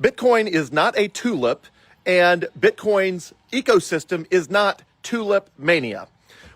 Bitcoin is not a tulip, and Bitcoin's ecosystem is not tulip mania.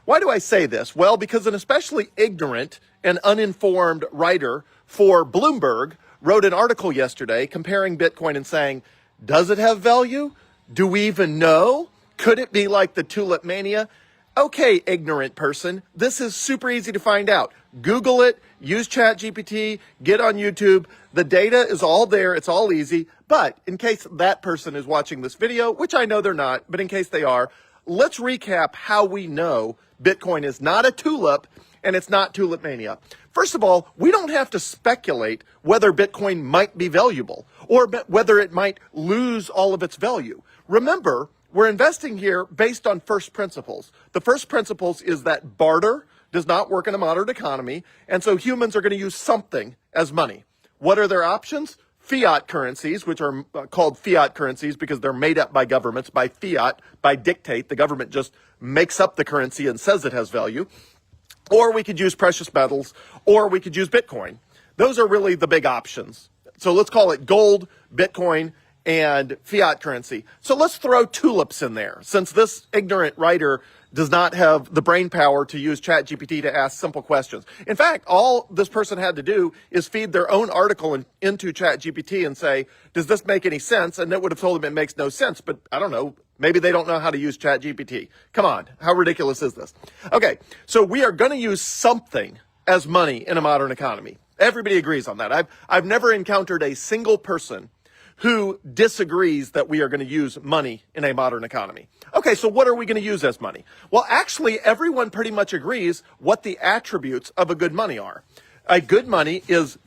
Why do I say this? Well, because an especially ignorant and uninformed writer for Bloomberg wrote an article yesterday comparing Bitcoin and saying, does it have value? Do we even know? Could it be like the tulip mania? Okay, ignorant person, this is super easy to find out. Google it, use ChatGPT, get on YouTube. The data is all there. It's all easy. But in case that person is watching this video, which I know they're not, but in case they are, let's recap how we know Bitcoin is not a tulip and it's not tulip mania. First of all, we don't have to speculate whether Bitcoin might be valuable or whether it might lose all of its value. Remember, we're investing here based on first principles. The first principles is that barter does not work in a modern economy, and so humans are going to use something as money. What are their options? Fiat currencies, which are called fiat currencies because they're made up by governments, by fiat, by dictate. The government just makes up the currency and says it has value. Or we could use precious metals, or we could use Bitcoin. Those are really the big options. So let's call it gold, Bitcoin, and fiat currency. So let's throw tulips in there, since this ignorant writer does not have the brain power to use ChatGPT to ask simple questions. In fact, all this person had to do is feed their own article into ChatGPT and say, does this make any sense? And it would have told them it makes no sense, but I don't know. Maybe they don't know how to use ChatGPT. Come on, how ridiculous is this? Okay, so we are going to use something as money in a modern economy. Everybody agrees on that. I've never encountered a single person who disagrees that we are going to use money in a modern economy. Okay, so what are we going to use as money? Well, actually, everyone pretty much agrees what the attributes of a good money are. A good money is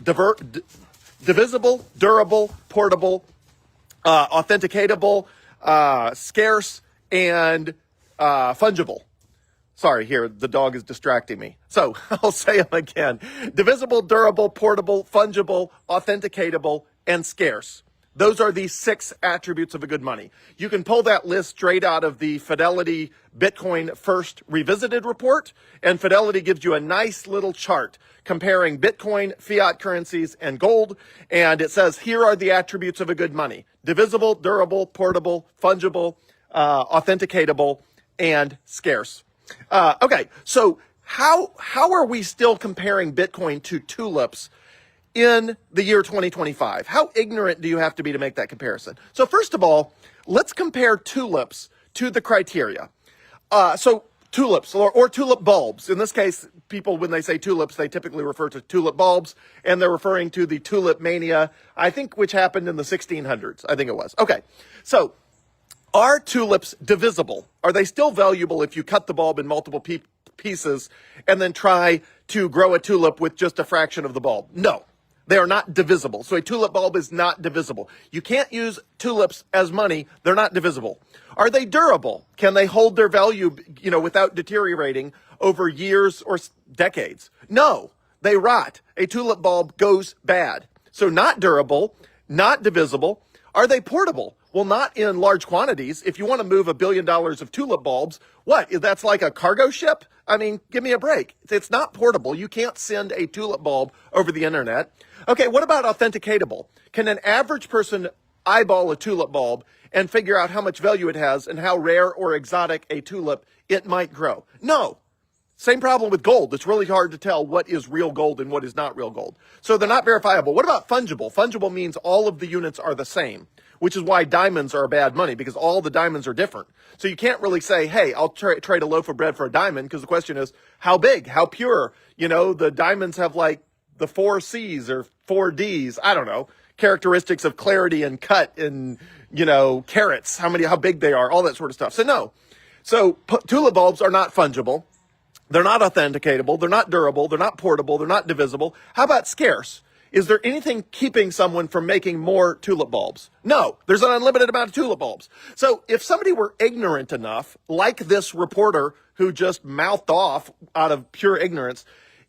divisible, durable, portable, authenticatable, scarce, and fungible. Sorry, here, the dog is distracting me. So I'll say them again. Divisible, durable, portable, fungible, authenticatable, and scarce. Those are the 6 attributes of a good money. You can pull that list straight out of the Fidelity Bitcoin First Revisited report, and Fidelity gives you a nice little chart comparing Bitcoin, fiat currencies, and gold, and it says here are the attributes of a good money: divisible, durable, portable, fungible, authenticatable, and scarce. Okay, so how are we still comparing Bitcoin to tulips in the year 2025? How ignorant do you have to be to make that comparison? So first of all, let's compare tulips to the criteria. So tulips or tulip bulbs. In this case, people, when they say tulips, they typically refer to tulip bulbs, and they're referring to the tulip mania, I think, which happened in the 1600s, I think it was. Okay, so are tulips divisible? Are they still valuable if you cut the bulb in multiple pieces and then try to grow a tulip with just a fraction of the bulb? No. They are not divisible. So a tulip bulb is not divisible. You can't use tulips as money. They're not divisible. Are they durable? Can they hold their value, without deteriorating over years or decades? No, they rot. A tulip bulb goes bad. So not durable, not divisible. Are they portable? Well, not in large quantities. If you want to move $1 billion of tulip bulbs, what? That's like a cargo ship? I mean, give me a break. It's not portable. You can't send a tulip bulb over the internet. Okay, what about authenticatable? Can an average person eyeball a tulip bulb and figure out how much value it has and how rare or exotic a tulip it might grow? No. Same problem with gold. It's really hard to tell what is real gold and what is not real gold. So they're not verifiable. What about fungible? Fungible means all of the units are the same, which is why diamonds are bad money, because all the diamonds are different. So you can't really say, hey, I'll trade a loaf of bread for a diamond, because the question is, how big, how pure? The diamonds have like the 4 C's or 4 D's, I don't know, characteristics of clarity and cut and, carats, how big they are, all that sort of stuff. So no. So tulip bulbs are not fungible. They're not authenticatable. They're not durable. They're not portable. They're not divisible. How about scarce? Is there anything keeping someone from making more tulip bulbs? No, there's an unlimited amount of tulip bulbs. So if somebody were ignorant enough, like this reporter who just mouthed off out of pure ignorance,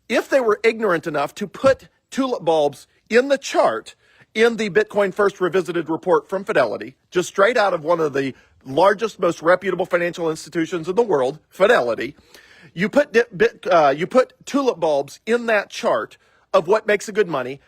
if they were ignorant enough to put tulip bulbs in the chart in the Bitcoin First Revisited report from Fidelity, just straight out of one of the largest, most reputable financial institutions in the world, Fidelity, you put tulip bulbs in that chart of what makes a good money.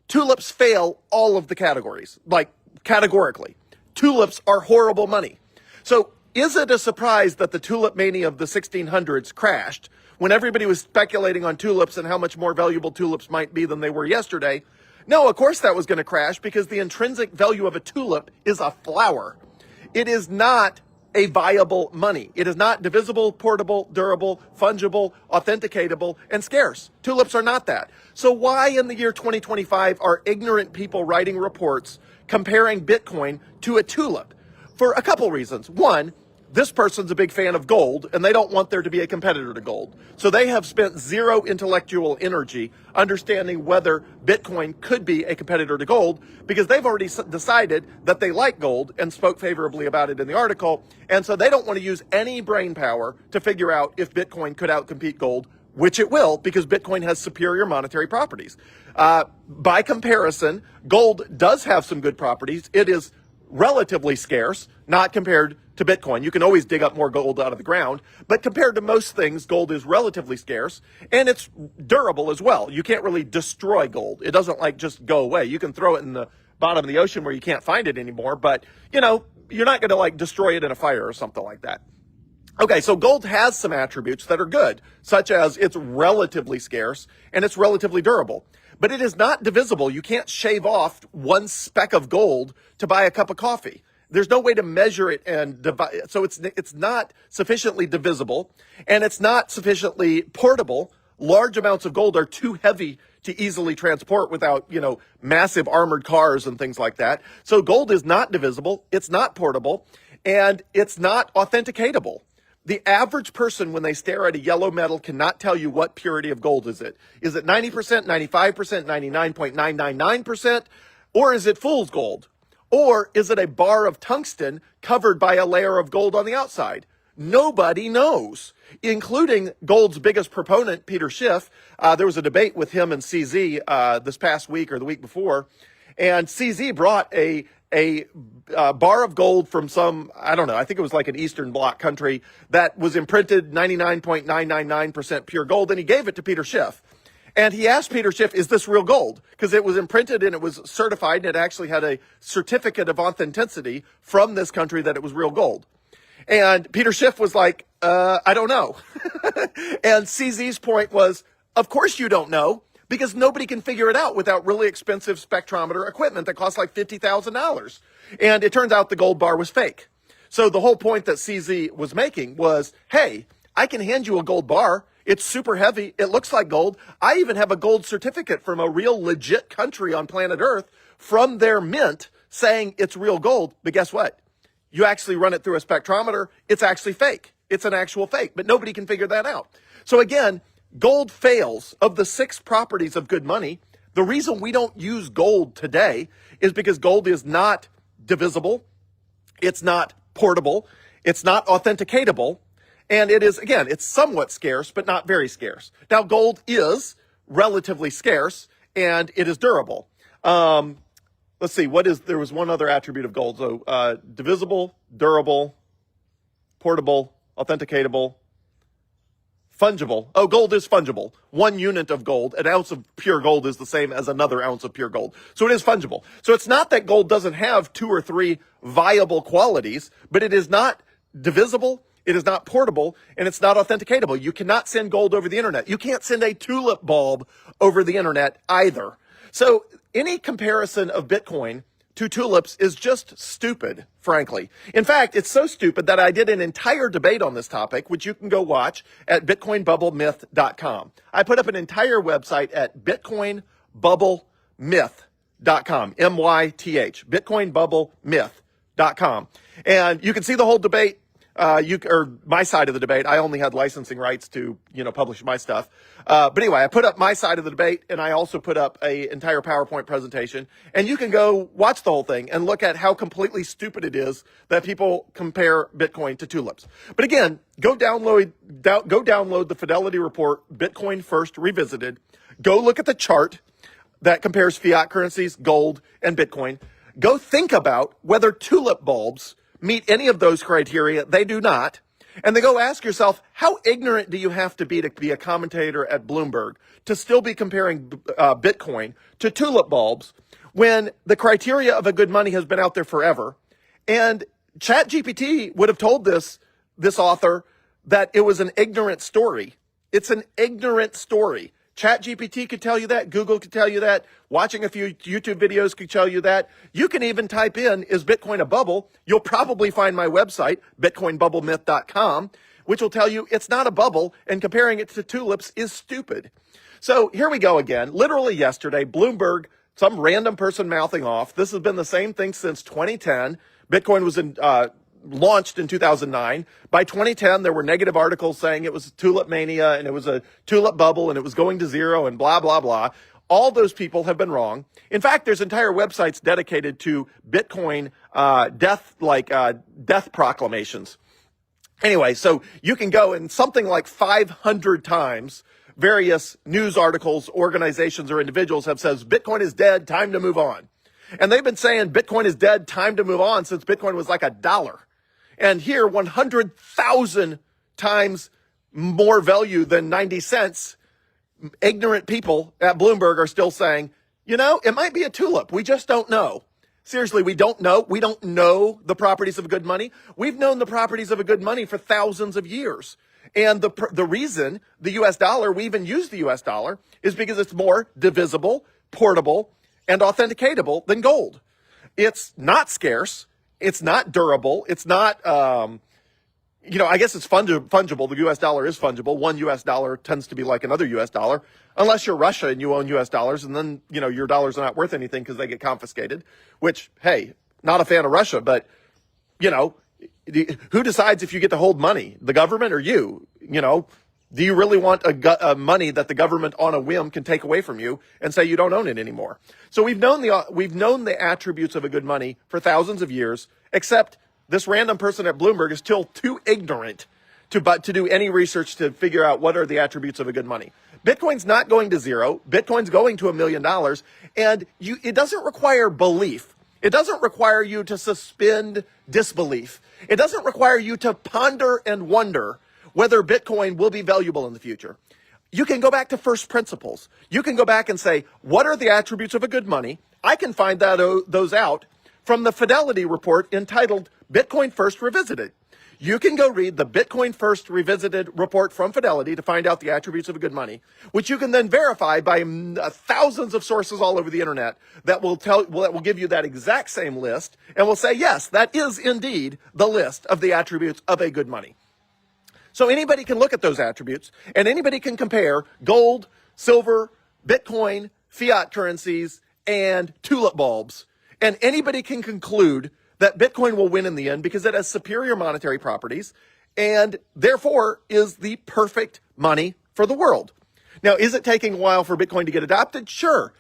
Tulips fail all of the categories, like categorically. Tulips are horrible money. So is it a surprise that the tulip mania of the 1600s crashed when everybody was speculating on tulips and how much more valuable tulips might be than they were yesterday? No, of course that was going to crash because the intrinsic value of a tulip is a flower. It is not a viable money. It is not divisible, portable, durable, fungible, authenticatable, and scarce. Tulips are not that. So why in the year 2025 are ignorant people writing reports comparing Bitcoin to a tulip? For a couple reasons. One, this person's a big fan of gold, and they don't want there to be a competitor to gold. So they have spent zero intellectual energy understanding whether Bitcoin could be a competitor to gold, because they've already decided that they like gold and spoke favorably about it in the article. And so they don't want to use any brain power to figure out if Bitcoin could outcompete gold, which it will, because Bitcoin has superior monetary properties. By comparison, gold does have some good properties. It is relatively scarce, not compared to Bitcoin. You can always dig up more gold out of the ground, but compared to most things, gold is relatively scarce, and it's durable as well. You can't really destroy gold. It doesn't like just go away. You can throw it in the bottom of the ocean where you can't find it anymore, but you're not going to like destroy it in a fire or something like that. Okay, so gold has some attributes that are good, such as it's relatively scarce and it's relatively durable. But it is not divisible. You can't shave off one speck of gold to buy a cup of coffee. There's no way to measure it and divide. So it's not sufficiently divisible, and it's not sufficiently portable. Large amounts of gold are too heavy to easily transport without, massive armored cars and things like that. So gold is not divisible, it's not portable, and it's not authenticatable. The average person, when they stare at a yellow metal, cannot tell you what purity of gold is it. Is it 90%, 95%, 99.999%? Or is it fool's gold? Or is it a bar of tungsten covered by a layer of gold on the outside? Nobody knows, including gold's biggest proponent, Peter Schiff. There was a debate with him and CZ this past week or the week before, and CZ brought a bar of gold from some, I don't know, I think it was like an Eastern Bloc country that was imprinted 99.999% pure gold, and he gave it to Peter Schiff. And he asked Peter Schiff, is this real gold? Because it was imprinted and it was certified, and it actually had a certificate of authenticity from this country that it was real gold. And Peter Schiff was like, I don't know. And CZ's point was, of course you don't know, because nobody can figure it out without really expensive spectrometer equipment that costs like $50,000. And it turns out the gold bar was fake. So the whole point that CZ was making was, hey, I can hand you a gold bar. It's super heavy. It looks like gold. I even have a gold certificate from a real legit country on planet Earth from their mint saying it's real gold. But guess what? You actually run it through a spectrometer. It's actually fake. It's an actual fake, but nobody can figure that out. So again, gold fails. Of the 6 properties of good money, the reason we don't use gold today is because gold is not divisible, it's not portable, it's not authenticatable, and it is, again, it's somewhat scarce, but not very scarce. Now, gold is relatively scarce, and it is durable. Let's see, there was one other attribute of gold. So, divisible, durable, portable, authenticatable, fungible. Oh, gold is fungible. 1 unit of gold, an ounce of pure gold, is the same as another ounce of pure gold. So it is fungible. So it's not that gold doesn't have 2 or 3 viable qualities, but it is not divisible, it is not portable, and it's not authenticatable. You cannot send gold over the internet. You can't send a tulip bulb over the internet either. So any comparison of Bitcoin to tulips is just stupid, frankly. In fact, it's so stupid that I did an entire debate on this topic, which you can go watch at bitcoinbubblemyth.com. I put up an entire website at bitcoinbubblemyth.com, M-Y-T-H, bitcoinbubblemyth.com. And you can see the whole debate. Or my side of the debate. I only had licensing rights to, publish my stuff. But anyway, I put up my side of the debate, and I also put up an entire PowerPoint presentation. And you can go watch the whole thing and look at how completely stupid it is that people compare Bitcoin to tulips. But again, go download the Fidelity Report, Bitcoin First Revisited. Go look at the chart that compares fiat currencies, gold, and Bitcoin. Go think about whether tulip bulbs meet any of those criteria. They do not. And then go ask yourself, how ignorant do you have to be a commentator at Bloomberg to still be comparing Bitcoin to tulip bulbs when the criteria of a good money has been out there forever. And ChatGPT would have told this author that it was an ignorant story. It's an ignorant story. ChatGPT could tell you that. Google could tell you that. Watching a few YouTube videos could tell you that. You can even type in, is Bitcoin a bubble? You'll probably find my website, bitcoinbubblemyth.com, which will tell you it's not a bubble, and comparing it to tulips is stupid. So here we go again. Literally yesterday, Bloomberg, some random person mouthing off. This has been the same thing since 2010. Bitcoin was launched in 2009. By 2010, there were negative articles saying it was tulip mania and it was a tulip bubble and it was going to zero and blah, blah, blah. All those people have been wrong. In fact, there's entire websites dedicated to Bitcoin death proclamations. Anyway, so you can go and something like 500 times various news articles, organizations, or individuals have says Bitcoin is dead, time to move on. And they've been saying Bitcoin is dead, time to move on since Bitcoin was like $1. And here, 100,000 times more value than 90 cents, ignorant people at Bloomberg are still saying, you know, it might be a tulip. We just don't know. Seriously, we don't know. We don't know the properties of a good money. We've known the properties of a good money for thousands of years. And the reason the US dollar, we even use the US dollar, is because it's more divisible, portable, and authenticatable than gold. It's not scarce. It's not durable. It's not, I guess it's fungible. The US dollar is fungible. One US dollar tends to be like another US dollar, unless you're Russia and you own US dollars, and then, your dollars are not worth anything because they get confiscated, which, hey, not a fan of Russia, but, who decides if you get to hold money, the government or you? Do you really want a money that the government on a whim can take away from you and say you don't own it anymore? So we've known the attributes of a good money for thousands of years, except this random person at Bloomberg is still too ignorant to do any research to figure out what are the attributes of a good money. Bitcoin's not going to zero. Bitcoin's going to $1 million, and it doesn't require belief. It doesn't require you to suspend disbelief. It doesn't require you to ponder and wonder whether Bitcoin will be valuable in the future. You can go back to first principles. You can go back and say, what are the attributes of a good money? I can find those out from the Fidelity report entitled Bitcoin First Revisited. You can go read the Bitcoin First Revisited report from Fidelity to find out the attributes of a good money, which you can then verify by thousands of sources all over the internet that will give you that exact same list and will say, yes, that is indeed the list of the attributes of a good money. So anybody can look at those attributes and anybody can compare gold, silver, Bitcoin, fiat currencies, and tulip bulbs. And anybody can conclude that Bitcoin will win in the end because it has superior monetary properties and therefore is the perfect money for the world. Now, is it taking a while for Bitcoin to get adopted? Sure.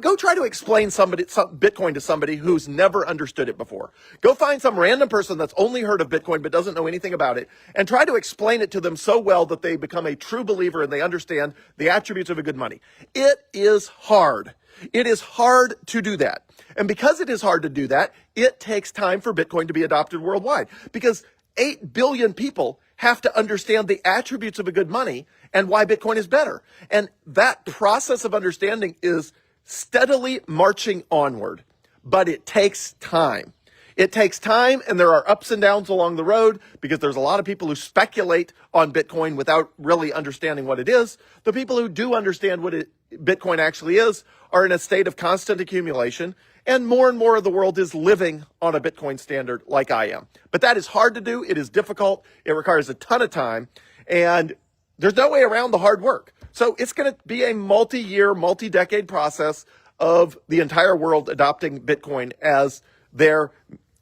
Go try to explain Bitcoin to somebody who's never understood it before. Go find some random person that's only heard of Bitcoin but doesn't know anything about it and try to explain it to them so well that they become a true believer and they understand the attributes of a good money. It is hard. It is hard to do that. And because it is hard to do that, it takes time for Bitcoin to be adopted worldwide because 8 billion people have to understand the attributes of a good money and why Bitcoin is better. And that process of understanding is steadily marching onward, but it takes time. It takes time, and there are ups and downs along the road because there's a lot of people who speculate on Bitcoin without really understanding what it is. The people who do understand what Bitcoin actually is are in a state of constant accumulation, and more of the world is living on a Bitcoin standard like I am. But that is hard to do. It is difficult. It requires a ton of time, and there's no way around the hard work. So it's going to be a multi-year, multi-decade process of the entire world adopting Bitcoin as their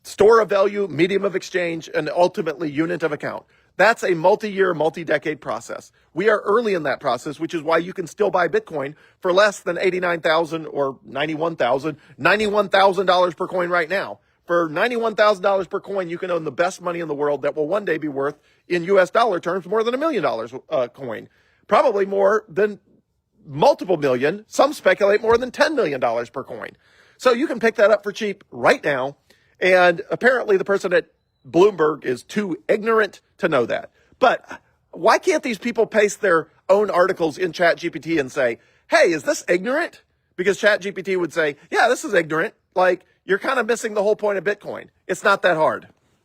store of value, medium of exchange, and ultimately unit of account. That's a multi-year, multi-decade process. We are early in that process, which is why you can still buy Bitcoin for less than $89,000 or $91,000 per coin right now. For $91,000 per coin, you can own the best money in the world that will one day be worth, in US dollar terms, more than $1 million a coin. Probably more than multiple million. Some speculate more than $10 million per coin. So you can pick that up for cheap right now. And apparently the person at Bloomberg is too ignorant to know that. But why can't these people paste their own articles in ChatGPT and say, hey, is this ignorant? Because ChatGPT would say, yeah, this is ignorant. Like, you're kind of missing the whole point of Bitcoin. It's not that hard.